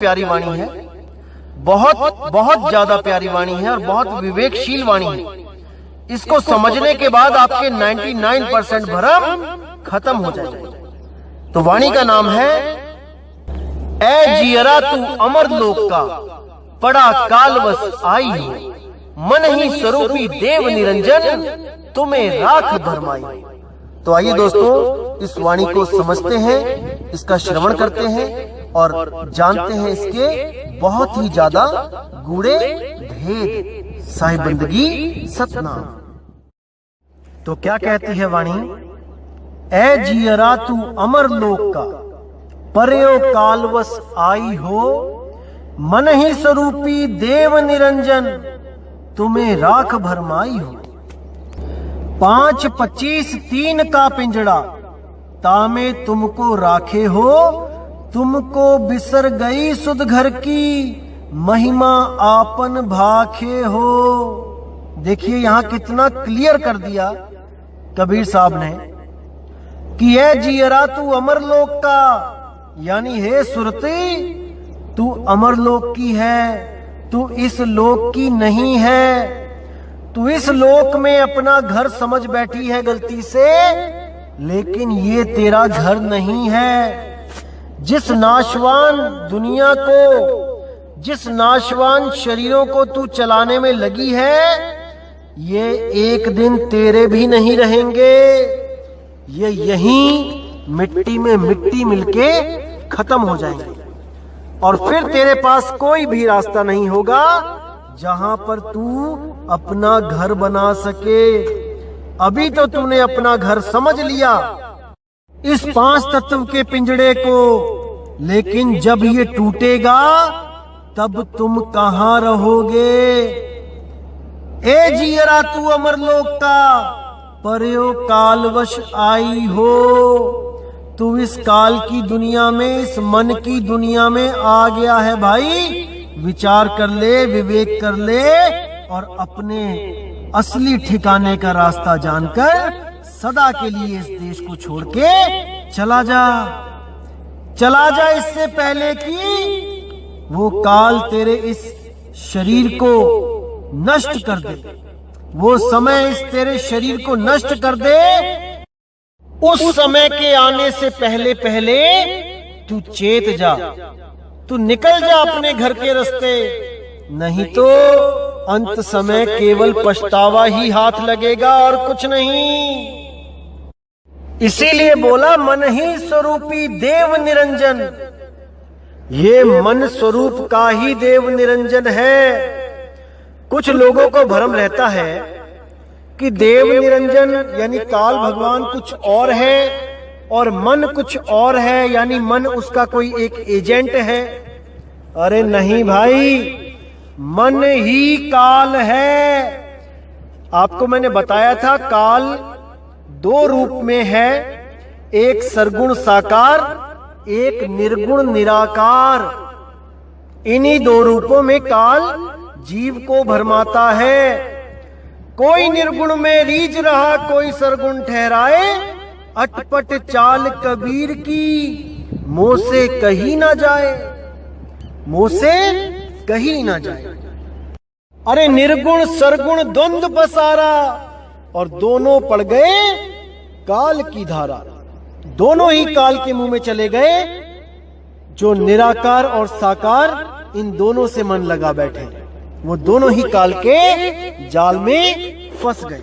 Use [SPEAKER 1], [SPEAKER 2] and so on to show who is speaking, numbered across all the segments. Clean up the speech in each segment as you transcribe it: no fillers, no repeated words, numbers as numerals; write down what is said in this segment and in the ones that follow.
[SPEAKER 1] प्यारी वाणी है, बहुत बहुत ज्यादा प्यारी वाणी है और बहुत विवेकशील वाणी है। इसको समझने के बाद आपके 99% भ्रम खत्म हो जाएगा। तो वाणी का नाम है, ऐ जियरा तू अमर लोक का, पड़ा कालवश आई हो, मन ही स्वरूपी देव निरंजन, तुम्हें राख भरमाई। तो आइए दोस्तों, इस वाणी को समझते हैं, इसका श्रवण करते हैं और जानते हैं इसके बहुत ही ज्यादा गूढ़े भेद। साहिब बंदगी सतनाम। तो क्या कहती है वाणी? ऐ जियरा तू अमर लोक का, पर्यो कालवश आई हो, मन ही स्वरूपी देव निरंजन, तुम्हें राख भरमाई हो। 5, 25, 3 का पिंजड़ा, तामे तुमको राखे हो, तुमको बिसर गई सुध घर की, महिमा आपन भाखे हो। देखिए यहां कितना क्लियर कर दिया कबीर साहब ने कि है जियरा तू अमर लोक का, यानी हे सुरती तू अमर लोक की है, तू इस लोक की नहीं है। तू इस लोक में अपना घर समझ बैठी है गलती से, लेकिन ये तेरा घर नहीं है। जिस नाशवान दुनिया को, जिस नाशवान शरीरों को तू चलाने में लगी है, ये एक दिन तेरे भी नहीं रहेंगे। ये यहीं मिट्टी में मिट्टी मिलके खत्म हो जाएंगे और फिर तेरे पास कोई भी रास्ता नहीं होगा जहां पर तू अपना घर बना सके। अभी तो तूने अपना घर समझ लिया इस 5 तत्व के पिंजड़े को, लेकिन जब ये टूटेगा तब तुम कहां रहोगे? ए जियरा तू अमर लोक का, पर्यो कालवश आई हो। तू इस काल की दुनिया में, इस मन की दुनिया में आ गया है भाई। विचार कर ले, विवेक कर ले और अपने असली ठिकाने का रास्ता जानकर सदा के लिए इस देश को छोड़ के चला जा। चला जा इससे पहले कि वो काल तेरे इस शरीर को नष्ट कर दे, वो समय इस तेरे शरीर को नष्ट कर दे। उस समय के आने से पहले पहले तू चेत जा, तू निकल जा अपने घर के रास्ते, नहीं तो अंत समय केवल पछतावा ही हाथ लगेगा और कुछ नहीं। इसीलिए बोला मन ही स्वरूपी देव निरंजन। ये मन स्वरूप का ही देव निरंजन है। कुछ लोगों को भ्रम रहता है कि देव निरंजन यानी काल भगवान कुछ और है और मन कुछ और है, यानी मन उसका कोई एक एजेंट है। अरे नहीं भाई, मन ही काल है। आपको मैंने बताया था काल 2 रूप में है, एक सरगुण साकार, एक निर्गुण निराकार। इन्हीं 2 रूपों में काल जीव को भरमाता है। कोई निर्गुण में रीझ रहा, कोई सरगुण ठहराए, अटपट चाल कबीर की, मुंह से कही ना जाए, मुंह से कही ना जाए। अरे निर्गुण सरगुण द्वंद्व पसारा और दोनों पड़ गए काल की धारा। दोनों ही काल के मुंह में चले गए। जो निराकार और साकार, इन दोनों से मन लगा बैठे, वो दोनों ही काल के जाल में फंस गए।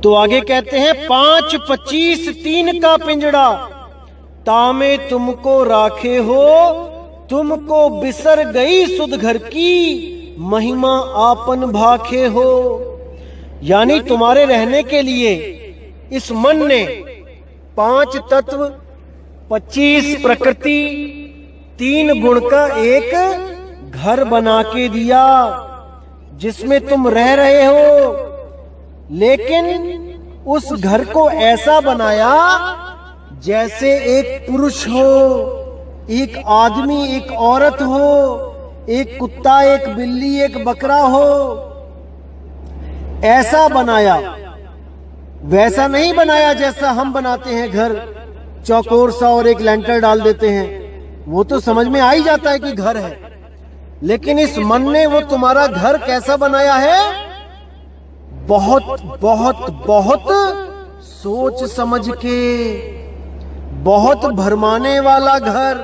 [SPEAKER 1] तो आगे कहते हैं 5, 25, 3 का पिंजड़ा, तामे तुमको राखे हो, तुमको बिसर गई सुध घर की, महिमा आपन भाखे हो। यानी तुम्हारे रहने के लिए इस मन ने 5 तत्व, 25 प्रकृति, 3 गुण का एक घर बना के दिया जिसमें तुम रह रहे हो। लेकिन उस घर को ऐसा बनाया जैसे एक पुरुष हो, एक आदमी, एक औरत हो, एक कुत्ता, एक बिल्ली, एक बकरा हो, ऐसा बनाया। वैसा नहीं बनाया जैसा हम बनाते हैं घर, चौकोर सा और एक लेंटर डाल देते हैं। वो तो समझ में आ ही जाता है कि घर है, लेकिन इस मन ने वो तुम्हारा घर कैसा बनाया है? बहुत बहुत बहुत सोच समझ के, बहुत भरमाने वाला घर,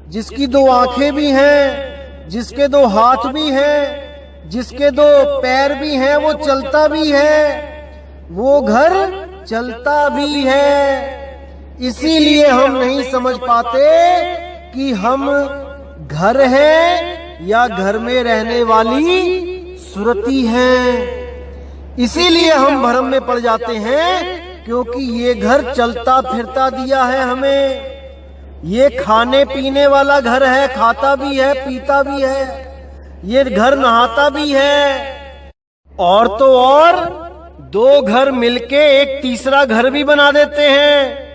[SPEAKER 1] जिसकी 2 आंखें भी हैं, जिसके 2 हाथ भी हैं, जिसके 2 पैर भी हैं, वो चलता भी है, वो घर चलता भी है। इसीलिए हम नहीं समझ पाते कि हम घर हैं या घर में रहने वाली सुरती हैं। इसीलिए हम भ्रम में पड़ जाते हैं, क्योंकि ये घर चलता फिरता दिया है हमें। ये खाने पीने वाला घर है, खाता भी है, पीता भी है। ये घर नहाता भी है। और तो और 2 घर मिलके एक तीसरा घर भी बना देते हैं,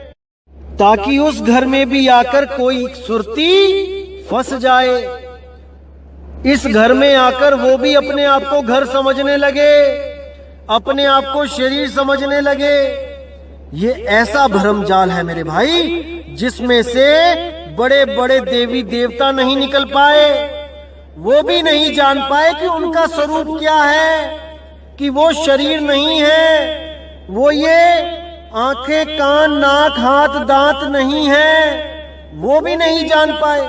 [SPEAKER 1] ताकि उस घर में भी आकर कोई सुरती फंस जाए। इस घर में आकर वो भी अपने आप को घर समझने लगे, अपने आप को शरीर समझने लगे। ये ऐसा भ्रम जाल है मेरे भाई, जिसमें से बड़े बड़े देवी देवता नहीं निकल पाए। वो भी नहीं जान पाए कि उनका स्वरूप क्या है, कि वो शरीर नहीं है, वो ये आंखें, कान, नाक, हाथ, दांत नहीं है। वो भी नहीं जान पाए।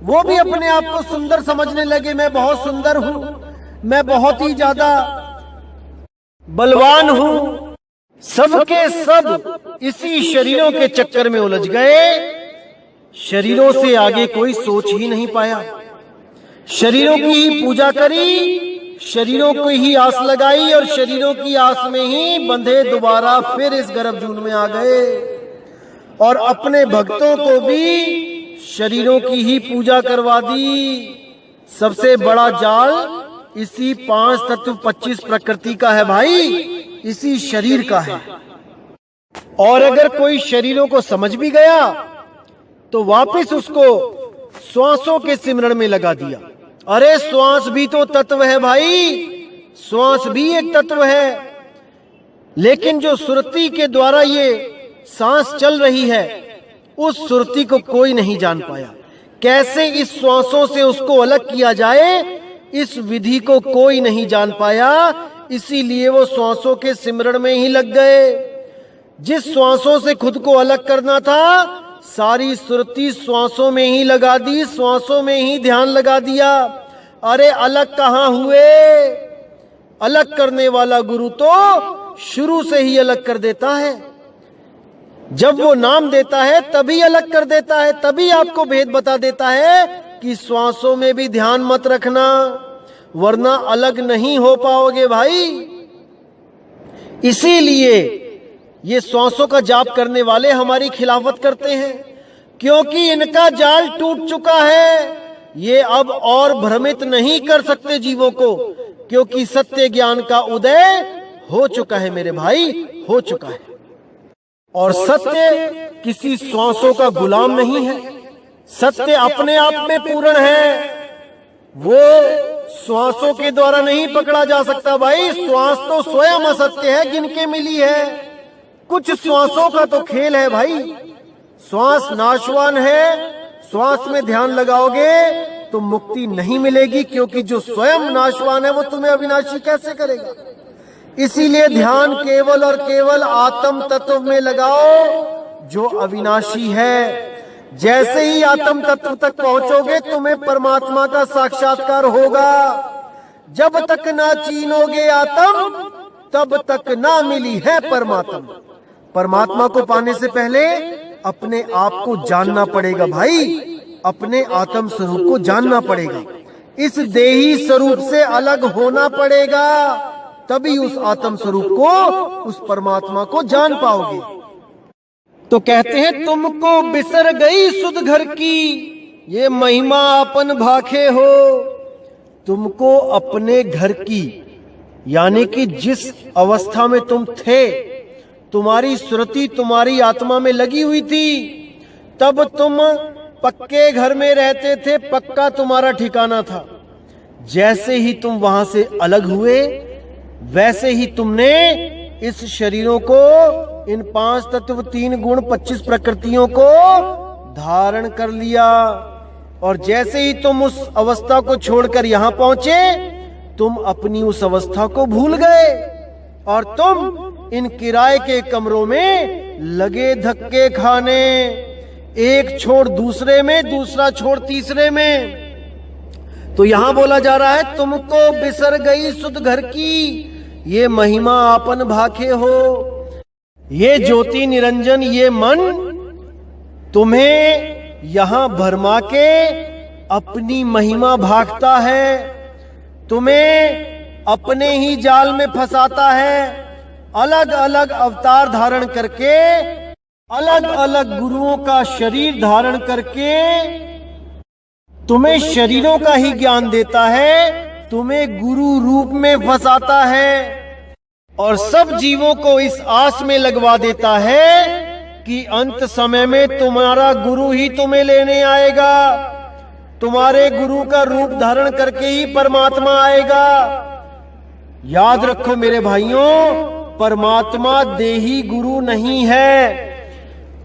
[SPEAKER 1] वो भी अपने आप को सुंदर समझने लगे। मैं बहुत सुंदर हूं, मैं बहुत ही ज्यादा बलवान हूं। सबके सब इसी शरीरों के चक्कर में उलझ गए। शरीरों से आगे कोई सोच ही नहीं पाया। शरीरों की ही पूजा करी, शरीरों को ही आस लगाई, और शरीरों की आस में ही बंधे दोबारा फिर इस गर्भजून में आ गए। और अपने भक्तों को भी शरीरों की ही पूजा करवा दी। सबसे बड़ा जाल इसी 5 तत्व 25 प्रकृति का है भाई, इसी शरीर का है। और अगर कोई शरीरों को समझ भी गया तो वापस उसको श्वासों के सिमरण में लगा दिया। अरे श्वास भी तो तत्व है भाई, श्वास भी एक तत्व है। लेकिन जो सुरती के द्वारा ये सांस चल रही है, उस सुरती को कोई नहीं जान पाया। कैसे इस श्वासों से उसको अलग किया जाए, इस विधि को कोई नहीं जान पाया। इसीलिए वो श्वासों के सिमरण में ही लग गए। जिस श्वासों से खुद को अलग करना था, सारी सुरती श्वासों में ही लगा दी, श्वासों में ही ध्यान लगा दिया। अरे अलग कहाँ हुए? अलग करने वाला गुरु तो शुरू से ही अलग कर देता है। जब वो नाम देता है तभी अलग कर देता है, तभी आपको भेद बता देता है कि श्वासों में भी ध्यान मत रखना, वरना अलग नहीं हो पाओगे भाई। इसीलिए ये श्वासों का जाप करने वाले हमारी खिलाफत करते हैं, क्योंकि इनका जाल टूट चुका है। ये अब और भ्रमित नहीं कर सकते जीवों को, क्योंकि सत्य ज्ञान का उदय हो चुका है मेरे भाई, हो चुका है। और सत्य किसी श्वासों का गुलाम नहीं है। सत्य अपने आप में पूर्ण है, वो श्वासों के द्वारा नहीं पकड़ा जा सकता भाई। श्वास तो स्वयं असत्य है, गिनके मिली है। कुछ श्वासों का तो खेल है भाई। श्वास नाशवान है, श्वास में ध्यान लगाओगे तो मुक्ति नहीं मिलेगी, क्योंकि जो स्वयं नाशवान है वो तुम्हें अविनाशी कैसे करेगा। इसीलिए ध्यान केवल और केवल आत्म तत्व में लगाओ जो अविनाशी है। जैसे ही आत्म तत्व तक पहुंचोगे तुम्हें परमात्मा का साक्षात्कार होगा। जब तक ना चीनोगे आत्म, तब तक ना मिली है परमात्मा। परमात्मा को पाने से पहले अपने आप को जानना पड़ेगा भाई, अपने आत्म स्वरूप को जानना पड़ेगा। इस देही स्वरूप से अलग होना पड़ेगा, तभी उस आत्म स्वरूप को, उस परमात्मा को जान पाओगे। तो कहते हैं तुमको बिसर गई सुध घर की, ये महिमा अपन भाखे हो। तुमको अपने घर की, यानी कि जिस अवस्था में तुम थे, तुम्हारी स्मृति तुम्हारी आत्मा में लगी हुई थी, तब तुम पक्के घर में रहते थे, पक्का तुम्हारा ठिकाना था। जैसे ही तुम वहां से अलग हुए, वैसे ही तुमने इस शरीरों को, इन 5 तत्व 3 गुण 25 प्रकृतियों को धारण कर लिया। और जैसे ही तुम उस अवस्था को छोड़कर यहां पहुंचे, तुम अपनी उस अवस्था को भूल गए और तुम इन किराए के कमरों में लगे धक्के खाने, एक छोड़ दूसरे में, दूसरा छोड़ तीसरे में। तो यहां बोला जा रहा है, तुमको बिसर गई सुध घर की, ये महिमा आपन भाखे हो। ये ज्योति निरंजन, ये मन तुम्हें यहां भरमा के अपनी महिमा भागता है, तुम्हें अपने ही जाल में फंसाता है। अलग अलग अवतार धारण करके, अलग अलग गुरुओं का शरीर धारण करके तुम्हें शरीरों का ही ज्ञान देता है, तुम्हें गुरु रूप में फंसाता है और सब जीवों को इस आस में लगवा देता है कि अंत समय में तुम्हारा गुरु ही तुम्हें लेने आएगा, तुम्हारे गुरु का रूप धारण करके ही परमात्मा आएगा। याद रखो मेरे भाइयों, परमात्मा देही गुरु नहीं है।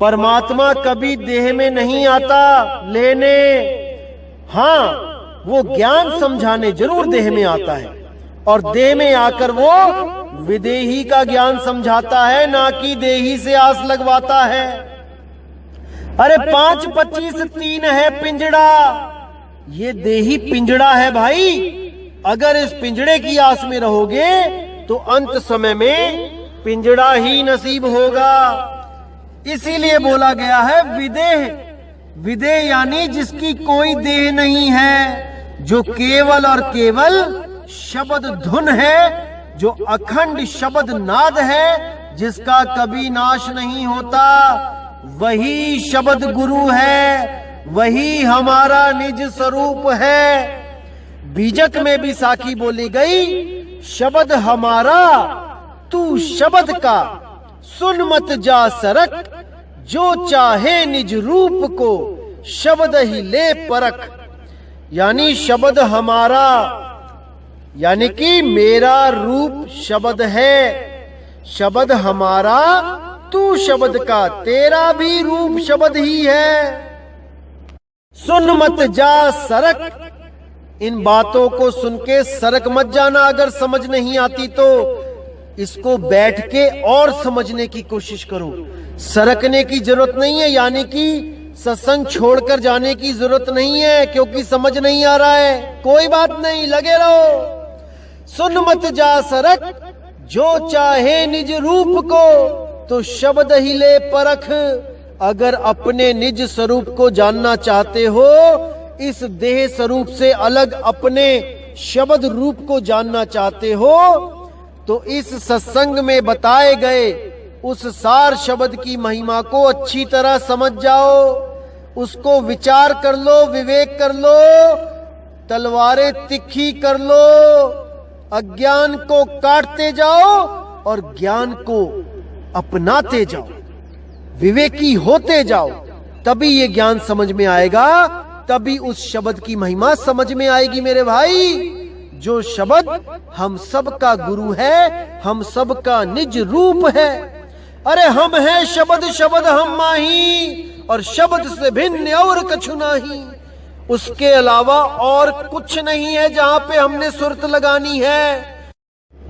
[SPEAKER 1] परमात्मा कभी देह में नहीं आता लेने, हाँ वो ज्ञान समझाने जरूर देह में आता है और देह में आकर वो विदेही का ज्ञान समझाता है, ना कि देही से आस लगवाता है। अरे 5, 25, 3 है पिंजड़ा, ये देही पिंजड़ा है भाई। अगर इस पिंजड़े की आस में रहोगे तो अंत समय में पिंजड़ा ही नसीब होगा। इसीलिए बोला गया है विदेह। विदेह यानी जिसकी कोई देह नहीं है, जो केवल और केवल शब्द धुन है, जो अखंड शब्द नाद है, जिसका कभी नाश नहीं होता, वही शब्द गुरु है, वही हमारा निज स्वरूप है। बीजक में भी साखी बोली गई, शब्द हमारा तू शब्द का, सुन मत जा सरक, जो चाहे निज रूप को शब्द ही ले परख। यानी शब्द हमारा, यानी कि मेरा रूप शब्द है, शब्द हमारा तू शब्द का, तेरा भी रूप शब्द ही है। सुन मत जा सरक, इन बातों को सुन के सरक मत जाना। अगर समझ नहीं आती तो इसको बैठ के और समझने की कोशिश करो। सरकने की जरूरत नहीं है, यानी कि सत्संग छोड़कर जाने की जरूरत नहीं है क्योंकि समझ नहीं आ रहा है। कोई बात नहीं, लगे रहो। सुन मत जा सरक, जो चाहे निज रूप को तो शब्द ही ले परख। अगर अपने निज स्वरूप को जानना चाहते हो, इस देह स्वरूप से अलग अपने शब्द रूप को जानना चाहते हो, तो इस सत्संग में बताए गए उस सार शब्द की महिमा को अच्छी तरह समझ जाओ, उसको विचार कर लो, विवेक कर लो, तलवारें तिखी कर लो, अज्ञान को काटते जाओ और ज्ञान को अपनाते जाओ, विवेकी होते जाओ। तभी ये ज्ञान समझ में आएगा, तभी उस शब्द की महिमा समझ में आएगी मेरे भाई। जो शब्द हम सब का गुरु है, हम सब का निज रूप है। अरे हम हैं शब्द, शब्द हम माही, और शब्द से भिन्न और कछु नहीं। उसके अलावा और कुछ नहीं है जहां पे हमने सुरत लगानी है।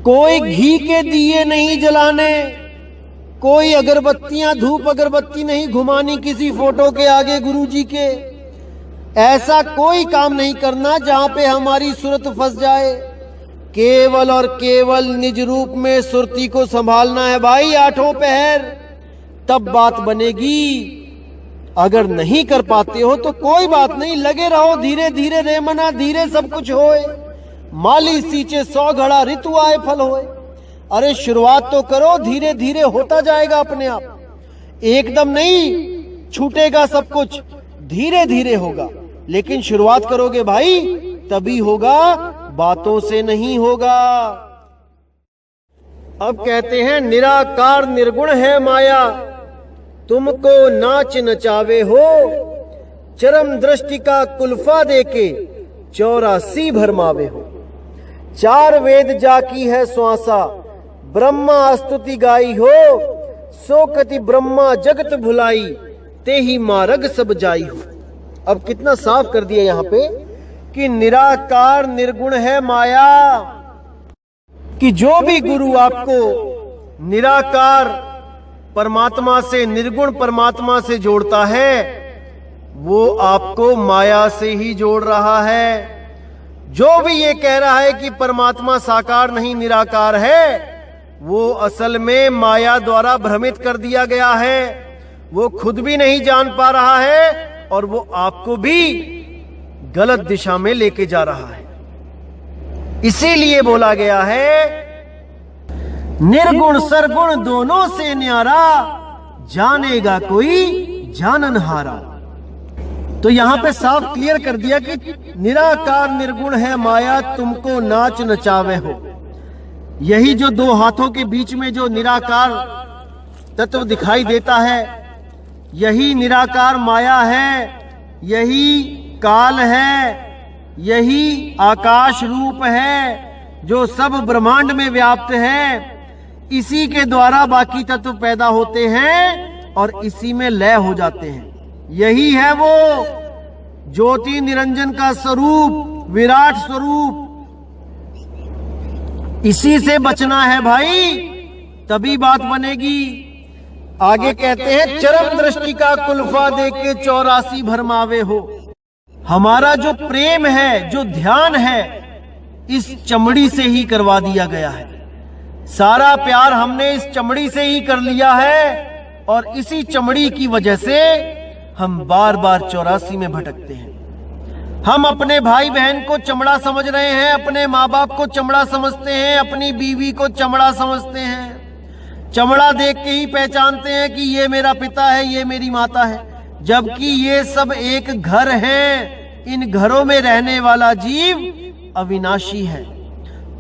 [SPEAKER 1] कोई घी के दिए नहीं जलाने, कोई अगरबत्तियां, धूप अगरबत्ती नहीं घुमानी किसी फोटो के आगे गुरुजी के। ऐसा कोई काम नहीं करना जहां पे हमारी सुरत फंस जाए। केवल और केवल निज रूप में सुरती को संभालना है भाई, आठों पहर, तब बात बनेगी। अगर नहीं कर पाते हो तो कोई बात नहीं, लगे रहो, धीरे धीरे रे मना धीरे सब कुछ होए। माली सींचे 100 घड़ा, ऋतु आए फल होए। अरे शुरुआत तो करो, धीरे धीरे होता जाएगा अपने आप। एकदम नहीं छूटेगा सब कुछ, धीरे धीरे होगा, लेकिन शुरुआत करोगे भाई तभी होगा, बातों से नहीं होगा। अब कहते हैं निराकार निर्गुण है माया, तुमको नाच नचावे हो, चरम दृष्टि का कुल्फा देके 84 भरमावे हो। 4 वेद जाकी है श्वासा, ब्रह्मा स्तुति गाई हो, सो कति ब्रह्मा जगत भुलाई, तेहि मार्ग सब जाई हो। अब कितना साफ कर दिया यहाँ पे कि निराकार निर्गुण है माया, कि जो भी गुरु आपको निराकार परमात्मा से, निर्गुण परमात्मा से जोड़ता है, वो आपको माया से ही जोड़ रहा है। जो भी ये कह रहा है कि परमात्मा साकार नहीं निराकार है, वो असल में माया द्वारा भ्रमित कर दिया गया है। वो खुद भी नहीं जान पा रहा है और वो आपको भी गलत दिशा में लेके जा रहा है। इसीलिए बोला गया है निर्गुण सरगुण दोनों से न्यारा, जानेगा कोई जाननहारा। तो यहां पे साफ क्लियर कर दिया कि निराकार निर्गुण है माया, तुमको नाच नचावे हो। यही जो दो हाथों के बीच में जो निराकार तत्व दिखाई देता है, यही निराकार माया है, यही काल है, यही आकाश रूप है जो सब ब्रह्मांड में व्याप्त है। इसी के द्वारा बाकी तत्व पैदा होते हैं और इसी में लय हो जाते हैं। यही है वो ज्योति निरंजन का स्वरूप, विराट स्वरूप। इसी से बचना है भाई, तभी बात बनेगी। आगे कहते हैं चरम दृष्टि का कुल्फा देके 84 भरमावे हो। हमारा जो प्रेम है, जो ध्यान है, इस चमड़ी से ही करवा दिया गया है। सारा प्यार हमने इस चमड़ी से ही कर लिया है और इसी चमड़ी की वजह से हम बार बार 84 में भटकते हैं। हम अपने भाई बहन को चमड़ा समझ रहे हैं, अपने माँ बाप को चमड़ा समझते हैं, अपनी बीवी को चमड़ा समझते हैं। चमड़ा देख के ही पहचानते हैं कि ये मेरा पिता है, ये मेरी माता है, जबकि ये सब एक घर है। इन घरों में रहने वाला जीव अविनाशी है।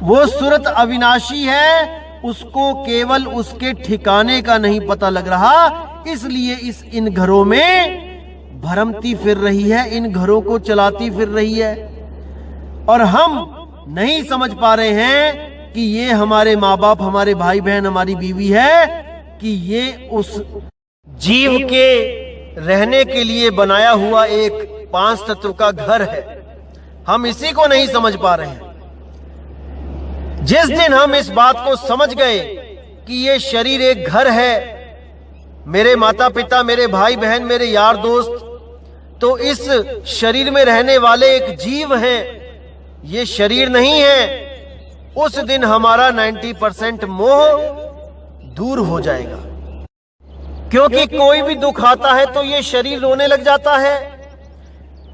[SPEAKER 1] वो सूरत अविनाशी है, उसको केवल उसके ठिकाने का नहीं पता लग रहा, इसलिए इन घरों में भरमती फिर रही है, इन घरों को चलाती फिर रही है। और हम नहीं समझ पा रहे हैं कि ये हमारे माँ बाप, हमारे भाई बहन, हमारी बीवी है, कि ये उस जीव के रहने के लिए बनाया हुआ एक 5 तत्व का घर है। हम इसी को नहीं समझ पा रहे हैं। जिस दिन हम इस बात को समझ गए कि ये शरीर एक घर है, मेरे माता पिता, मेरे भाई बहन, मेरे यार दोस्त तो इस शरीर में रहने वाले एक जीव हैं, ये शरीर नहीं है, उस दिन हमारा 90% मोह दूर हो जाएगा। क्योंकि कोई भी दुख आता है तो ये शरीर रोने लग जाता है।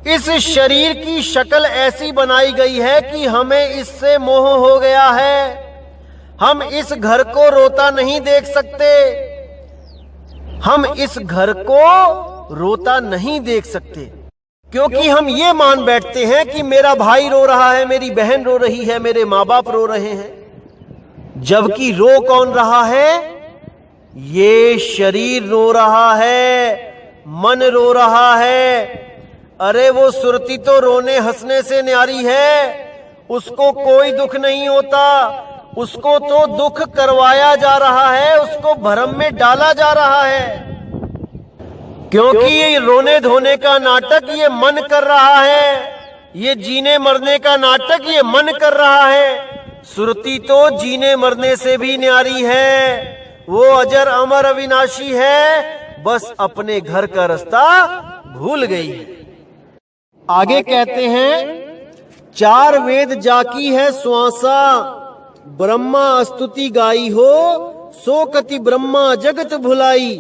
[SPEAKER 1] इस शरीर की शक्ल ऐसी बनाई गई है कि हमें इससे मोह हो गया है। हम इस घर को रोता नहीं देख सकते, हम इस घर को रोता नहीं देख सकते, क्योंकि हम ये मान बैठते हैं कि मेरा भाई रो रहा है, मेरी बहन रो रही है, मेरे माँ बाप रो रहे हैं। जबकि रो कौन रहा है? ये शरीर रो रहा है, मन रो रहा है। अरे वो सुरती तो रोने हंसने से न्यारी है, उसको कोई दुख नहीं होता, उसको तो दुख करवाया जा रहा है, उसको भ्रम में डाला जा रहा है। क्योंकि ये रोने धोने का नाटक ये मन कर रहा है, ये जीने मरने का नाटक ये मन कर रहा है। सुरती तो जीने मरने से भी न्यारी है, वो अजर अमर अविनाशी है, बस अपने घर का रास्ता भूल गई है। आगे कहते हैं 4 वेद जाकी है श्वासा, ब्रह्मा स्तुति गाई हो, सो कति ब्रह्मा जगत भुलाई,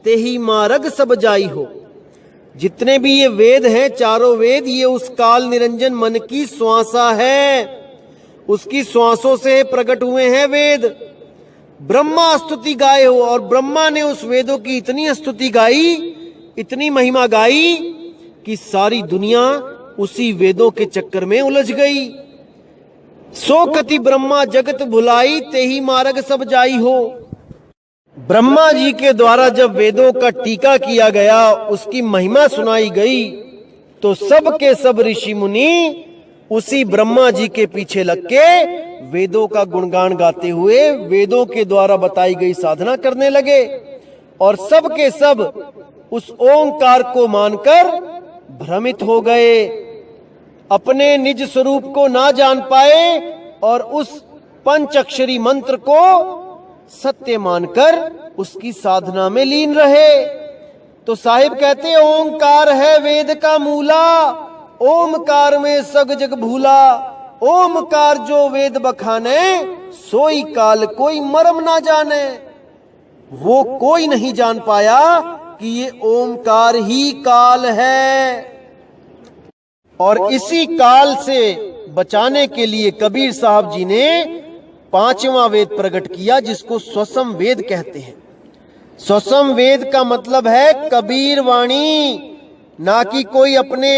[SPEAKER 1] तेहि मार्ग सब जाई हो। जितने भी ये वेद हैं, चारों वेद, ये उस काल निरंजन मन की श्वासा है, उसकी श्वासों से प्रकट हुए हैं वेद। ब्रह्मा स्तुति गाए हो, और ब्रह्मा ने उस वेदों की इतनी स्तुति गाई, इतनी महिमा गाई कि सारी दुनिया उसी वेदों के चक्कर में उलझ गई। सो कति ब्रह्मा जगत भुलाई, तेहि मार्ग सब जाई हो। ब्रह्मा जी के द्वारा जब वेदों का टीका किया गया, उसकी महिमा सुनाई गई, तो सब के सब ऋषि मुनि उसी ब्रह्मा जी के पीछे लग के वेदों का गुणगान गाते हुए वेदों के द्वारा बताई गई साधना करने लगे। और सब के सब उस ओंकार को मानकर भ्रमित हो गए, अपने निज स्वरूप को ना जान पाए और उस पंचअक्षरी मंत्र को सत्य मानकर उसकी साधना में लीन रहे। तो साहिब कहते हैं ओंकार है वेद का मूला, ओमकार में सग जग भूला, ओमकार जो वेद बखाने, सोई काल कोई मर्म ना जाने। वो कोई नहीं जान पाया कि ये ओमकार ही काल है। और इसी काल से बचाने के लिए कबीर साहब जी ने पांचवा वेद प्रकट किया, जिसको स्वसम वेद कहते हैं। स्वसम वेद का मतलब है कबीर वाणी, ना कि कोई अपने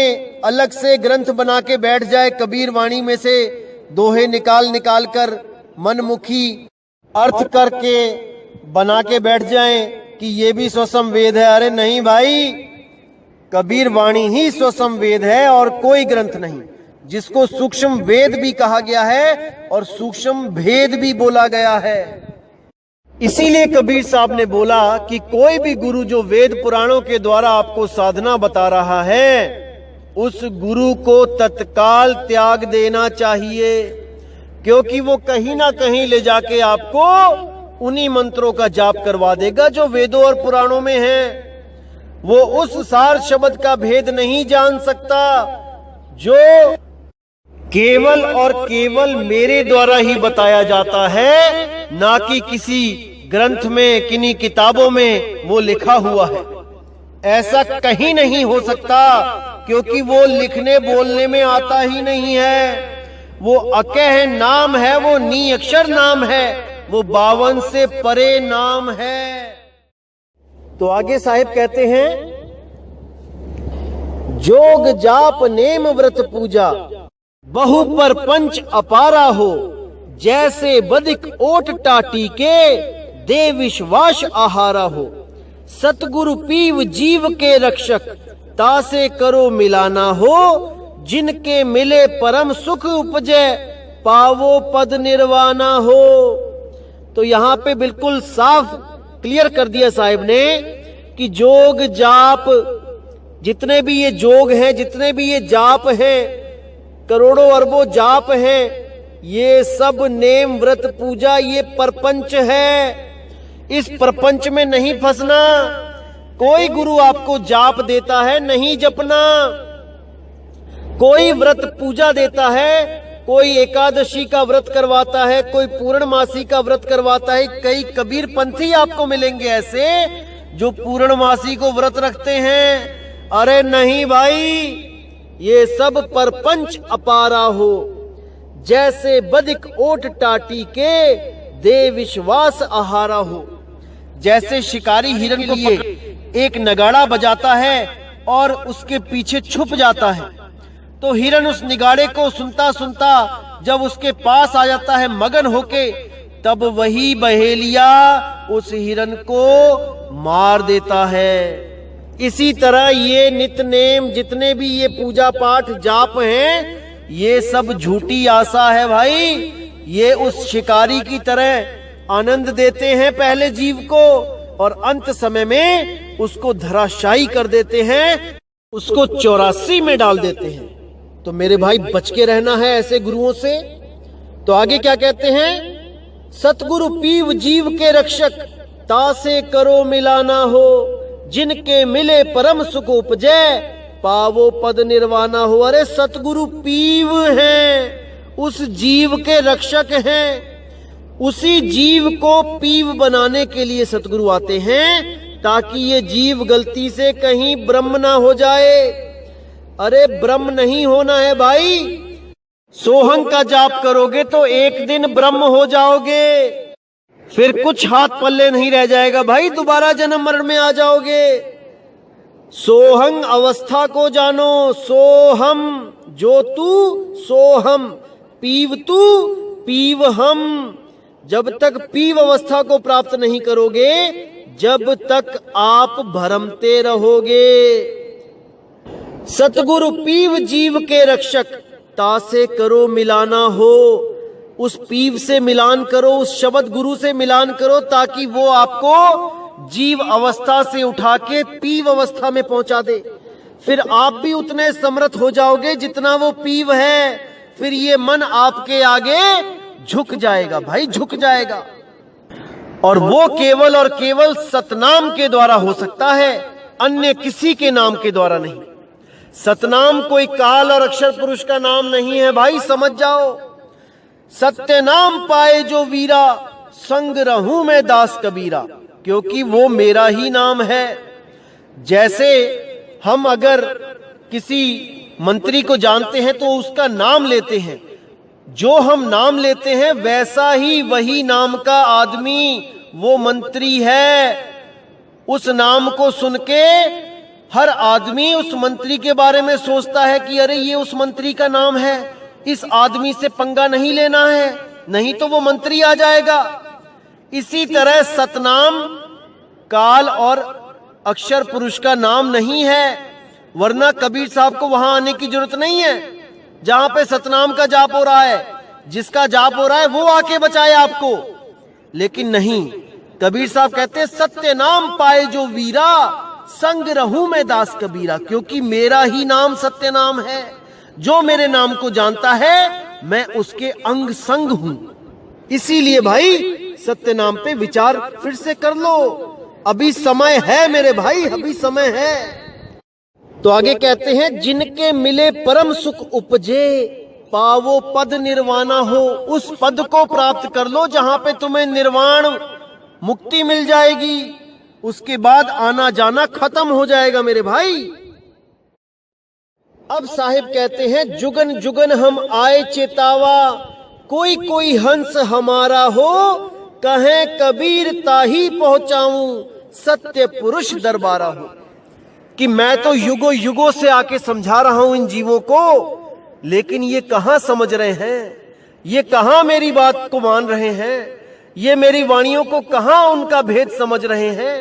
[SPEAKER 1] अलग से ग्रंथ बना के बैठ जाए, कबीर वाणी में से दोहे निकाल निकाल कर मनमुखी अर्थ करके बना के बैठ जाएं कि ये भी स्वसम वेद है। अरे नहीं भाई, कबीर वाणी ही स्वसम वेद है और कोई ग्रंथ नहीं, जिसको सूक्ष्म वेद भी कहा गया है और सूक्ष्म भेद भी बोला गया है। इसीलिए कबीर साहब ने बोला कि कोई भी गुरु जो वेद पुराणों के द्वारा आपको साधना बता रहा है, उस गुरु को तत्काल त्याग देना चाहिए, क्योंकि वो कहीं ना कहीं ले जाके आपको उन्हीं मंत्रों का जाप करवा देगा जो वेदों और पुराणों में है। वो उस सार शब्द का भेद नहीं जान सकता जो केवल और केवल मेरे द्वारा ही बताया जाता है, ना कि किसी ग्रंथ में, किन्हीं किताबों में वो लिखा हुआ है। ऐसा कहीं नहीं हो सकता, क्योंकि वो लिखने बोलने में आता ही नहीं है। वो अकह नाम है, वो नी अक्षर नाम है, वो 52 से परे नाम है। तो आगे साहिब कहते हैं, जोग जाप नेम व्रत पूजा बहु पर पंच अपारा हो, जैसे बदिक ओट टाटी के दे विश्वास आहारा हो। सतगुरु पीव जीव के रक्षक, तासे करो मिलाना हो, जिनके मिले परम सुख उपजे, पावो पद निर्वाणा हो। तो यहाँ पे बिल्कुल साफ क्लियर कर दिया साहिब ने कि जोग जाप, जितने भी ये जोग हैं, जितने भी ये जाप हैं, करोड़ों अरबों जाप हैं, ये सब नेम व्रत पूजा, ये परपंच है। इस प्रपंच में नहीं फंसना। कोई गुरु आपको जाप देता है, नहीं जपना। कोई व्रत पूजा देता है, कोई एकादशी का व्रत करवाता है, कोई पूर्णमासी का व्रत करवाता है। कई कबीर पंथी आपको मिलेंगे ऐसे जो पूर्णमासी को व्रत रखते हैं। अरे नहीं भाई, ये सब परपंच अपारा हो, जैसे बदिक ओट टाटी के दे विश्वास आहारा हो। जैसे शिकारी हिरन को एक नगाड़ा बजाता है और उसके पीछे छुप जाता है, तो हिरन उस निगाड़े को सुनता सुनता जब उसके पास आ जाता है मगन होके, तब वही बहेलिया उस हिरन को मार देता है। इसी तरह ये नित्य नेम, जितने भी ये पूजा पाठ जाप हैं, ये सब झूठी आशा है भाई। ये उस शिकारी की तरह आनंद देते हैं पहले जीव को, और अंत समय में उसको धराशायी कर देते हैं, उसको 84 में डाल देते हैं। तो मेरे भाई बच के रहना है ऐसे गुरुओं से। तो आगे क्या कहते हैं, सतगुरु पीव जीव के रक्षक, तासे करो मिलाना हो, जिनके मिले परम सुख उपजे, पावो पद निर्वाणा हो। अरे सतगुरु पीव हैं, उस जीव के रक्षक हैं। उसी जीव को पीव बनाने के लिए सतगुरु आते हैं, ताकि ये जीव गलती से कहीं ब्रह्म ना हो जाए। अरे ब्रह्म नहीं होना है भाई। सोहंग का जाप करोगे तो एक दिन ब्रह्म हो जाओगे, फिर कुछ हाथ पल्ले नहीं रह जाएगा भाई, दोबारा जन्म मरण में आ जाओगे। सोहंग अवस्था को जानो, सोहम जो तू सोहम, पीव तू पीव हम। जब तक पीव अवस्था को प्राप्त नहीं करोगे, जब तक आप भरमते रहोगे। सतगुरु पीव जीव के रक्षक, तासे करो मिलाना हो। उस पीव से मिलान करो, उस शब्द गुरु से मिलान करो, ताकि वो आपको जीव अवस्था से उठा के पीव अवस्था में पहुंचा दे, फिर आप भी उतने समर्थ हो जाओगे जितना वो पीव है। फिर ये मन आपके आगे झुक जाएगा भाई, झुक जाएगा। और वो केवल और केवल सतनाम के द्वारा हो सकता है, अन्य किसी के नाम के द्वारा नहीं। सतनाम कोई काल और अक्षर पुरुष का नाम नहीं है भाई, समझ जाओ। सत्य नाम पाए जो वीरा, संग रहूं मैं दास कबीरा, क्योंकि वो मेरा ही नाम है। जैसे हम अगर किसी मंत्री को जानते हैं तो उसका नाम लेते हैं, जो हम नाम लेते हैं वैसा ही वही नाम का आदमी वो मंत्री है। उस नाम को सुन के हर आदमी उस मंत्री के बारे में सोचता है कि अरे ये उस मंत्री का नाम है, इस आदमी से पंगा नहीं लेना है, नहीं तो वो मंत्री आ जाएगा। इसी तरह सतनाम काल और अक्षर पुरुष का नाम नहीं है, वरना कबीर साहब को वहां आने की जरूरत नहीं है जहां पे सतनाम का जाप हो रहा है। जिसका जाप हो रहा है वो आके बचाए आपको। लेकिन नहीं, कबीर साहब कहते सत्य नाम पाए जो वीरा, संग रहूं मैं दास कबीरा, क्योंकि मेरा ही नाम सत्य नाम है। जो मेरे नाम को जानता है मैं उसके अंग संग हूं। इसीलिए भाई सत्य नाम पे विचार फिर से कर लो, अभी समय है मेरे भाई, अभी समय है। तो आगे कहते हैं जिनके मिले परम सुख उपजे, पावो पद निर्वाणा हो। उस पद को प्राप्त कर लो जहां पे तुम्हें निर्वाण मुक्ति मिल जाएगी, उसके बाद आना जाना खत्म हो जाएगा मेरे भाई। अब साहिब कहते हैं जुगन जुगन हम आए चेतावा, कोई कोई हंस हमारा हो, कहे कबीर ताही पहुंचाऊं, सत्य पुरुष दरबारा हो। कि मैं तो युगों युगों से आके समझा रहा हूं इन जीवों को, लेकिन ये कहां समझ रहे हैं, ये कहां मेरी बात को मान रहे हैं, ये मेरी वाणियों को कहां उनका भेद समझ रहे हैं।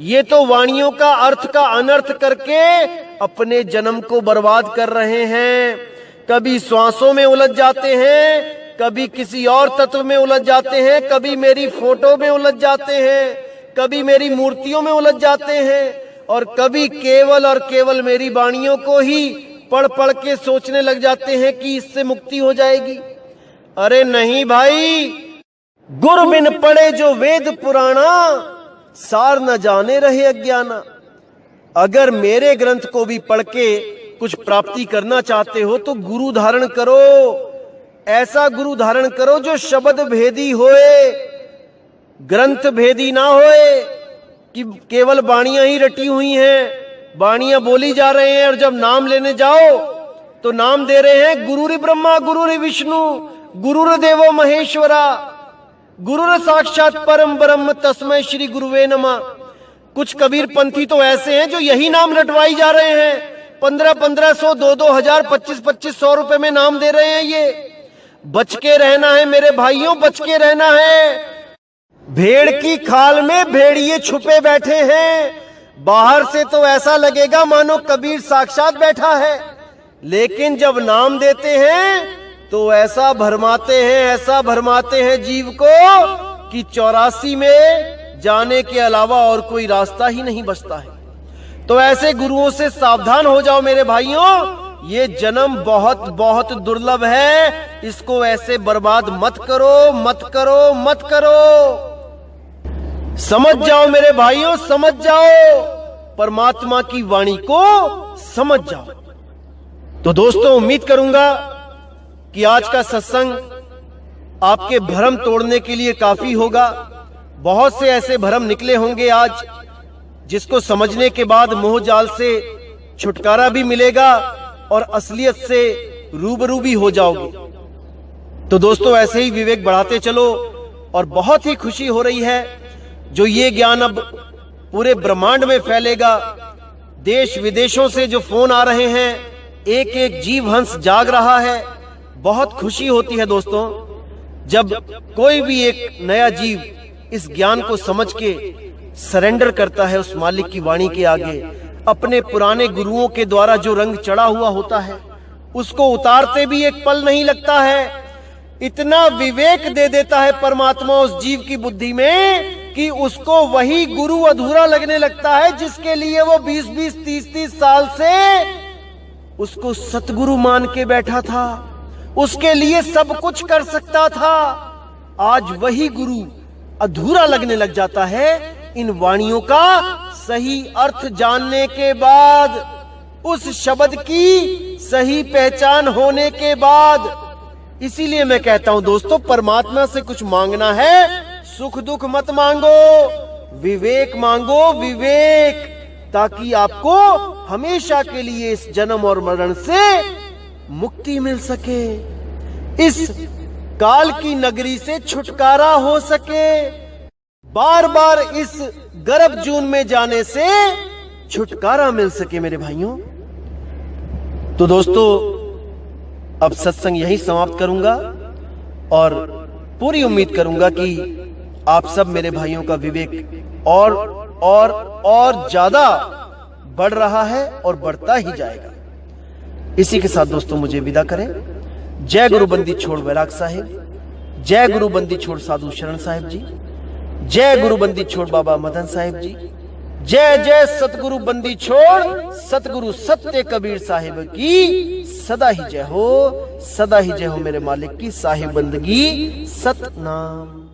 [SPEAKER 1] ये तो वाणियों का अर्थ का अनर्थ करके अपने जन्म को बर्बाद कर रहे हैं। कभी श्वासों में उलझ जाते हैं, कभी किसी और तत्व में उलझ जाते हैं, कभी मेरी फोटो में उलझ जाते हैं, कभी मेरी मूर्तियों में उलझ जाते हैं, और कभी केवल और केवल मेरी वाणियों को ही पढ़ पढ़ के सोचने लग जाते हैं कि इससे मुक्ति हो जाएगी। अरे नहीं भाई, गुर बिन पढ़े जो वेद पुराना, सार न जाने रहे अज्ञाना। अगर मेरे ग्रंथ को भी पढ़ के कुछ प्राप्ति करना चाहते हो तो गुरु धारण करो, ऐसा गुरु धारण करो जो शब्द भेदी होए, ग्रंथ भेदी ना होए कि केवल वाणियां ही रटी हुई हैं, वाणियां बोली जा रहे हैं, और जब नाम लेने जाओ तो नाम दे रहे हैं गुरुरि ब्रह्मा गुरुरि विष्णु गुरुर देवो महेश्वरा, गुरुर साक्षात परम ब्रह्म तस्मै श्री गुरुवे नमः। कुछ कबीर पंथी तो ऐसे हैं जो यही नाम रटवाई जा रहे हैं, 1500, 2,000, 2500 रुपए में नाम दे रहे हैं। ये बच के रहना है मेरे भाइयों, बच के रहना है। भेड़ की खाल में भेड़िए छुपे बैठे हैं, बाहर से तो ऐसा लगेगा मानो कबीर साक्षात बैठा है, लेकिन जब नाम देते हैं तो ऐसा भरमाते हैं, ऐसा भरमाते हैं जीव को कि 84 में जाने के अलावा और कोई रास्ता ही नहीं बचता है। तो ऐसे गुरुओं से सावधान हो जाओ मेरे भाइयों, ये जन्म बहुत बहुत दुर्लभ है, इसको ऐसे बर्बाद मत करो, मत करो, मत करो। समझ जाओ मेरे भाइयों, समझ जाओ, परमात्मा की वाणी को समझ जाओ। तो दोस्तों, उम्मीद करूंगा कि आज का सत्संग आपके भ्रम तोड़ने के लिए काफी होगा। बहुत से ऐसे भ्रम निकले होंगे आज, जिसको समझने के बाद मोह जाल से छुटकारा भी मिलेगा और असलियत से रूबरू भी हो जाओगे। तो दोस्तों, ऐसे ही विवेक बढ़ाते चलो, और बहुत ही खुशी हो रही है जो ये ज्ञान अब पूरे ब्रह्मांड में फैलेगा। देश विदेशों से जो फोन आ रहे हैं, एक एक जीव हंस जाग रहा है, बहुत खुशी होती है दोस्तों जब कोई भी एक नया जीव इस ज्ञान को समझ के सरेंडर करता है उस मालिक की वाणी के आगे। अपने पुराने गुरुओं के द्वारा जो रंग चढ़ा हुआ होता है उसको उतारते भी एक पल नहीं लगता है। इतना विवेक दे देता है परमात्मा उस जीव की बुद्धि में कि उसको वही गुरु अधूरा लगने लगता है जिसके लिए वो 20-20, 30-30 साल से उसको सतगुरु मान के बैठा था, उसके लिए सब कुछ कर सकता था। आज वही गुरु अधूरा लगने लग जाता है इन वाणियों का सही अर्थ जानने के बाद, उस शब्द की सही पहचान होने के बाद। इसीलिए मैं कहता हूं दोस्तों, परमात्मा से कुछ मांगना है, सुख दुख मत मांगो, विवेक मांगो, विवेक, ताकि आपको हमेशा के लिए इस जन्म और मरण से मुक्ति मिल सके, इस काल की नगरी से छुटकारा हो सके, बार बार इस गर्भ जून में जाने से छुटकारा मिल सके मेरे भाइयों। तो दोस्तों, अब सत्संग यहीं समाप्त करूंगा और पूरी उम्मीद करूंगा कि आप सब मेरे भाइयों का विवेक और ज्यादा बढ़ रहा है और बढ़ता ही जाएगा। इसी के साथ दोस्तों मुझे विदा करें। जय गुरु बंदी छोड़ वैराग साहिब, जय गुरु बंदी छोड़ साधु शरण साहिब जी, जय गुरु बंदी छोड़ बाबा मदन साहिब जी, जय जय सतगुरु बंदी छोड़ सतगुरु सत्य कबीर साहिब की सदा ही जय हो, सदा ही जय हो मेरे मालिक की साहिब बंदगी सतनाम।